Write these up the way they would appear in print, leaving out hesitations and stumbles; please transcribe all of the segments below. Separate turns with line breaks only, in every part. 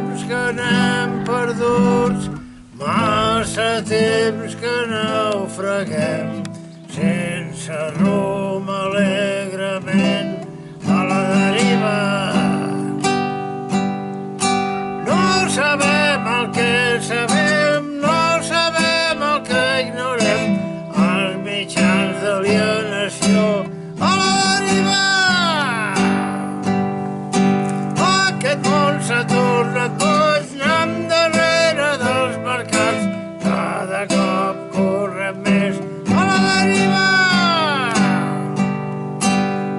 temps que anem perduts, massa temps que naufraguem, sense rumb alegrement a la deriva. No sabem el que sabem, no sabem el que ignorem, els mitjans d'alienació a la deriva. Aquest món s'ha tornat boig, anem darrere dels mercats, cada cop correm més a la deriva.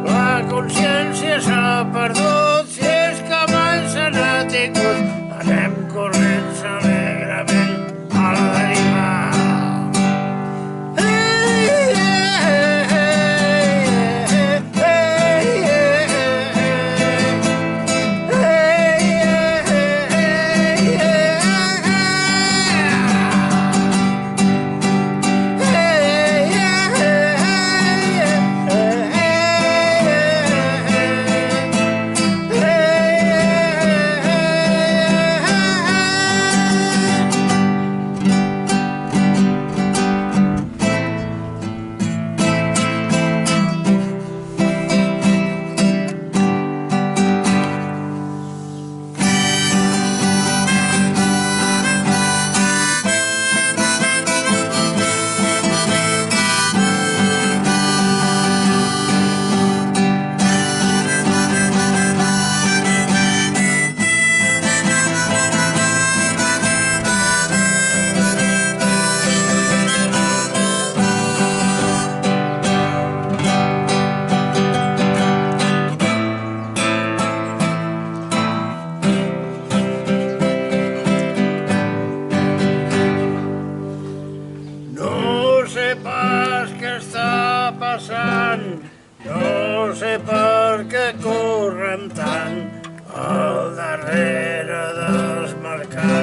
La consciència s'ha perdut, si és que mai se n'ha tingut, anem corrents alegrement a la deriva. No sé pas què està passant, no sé per què correm tant al darrere dels mercats.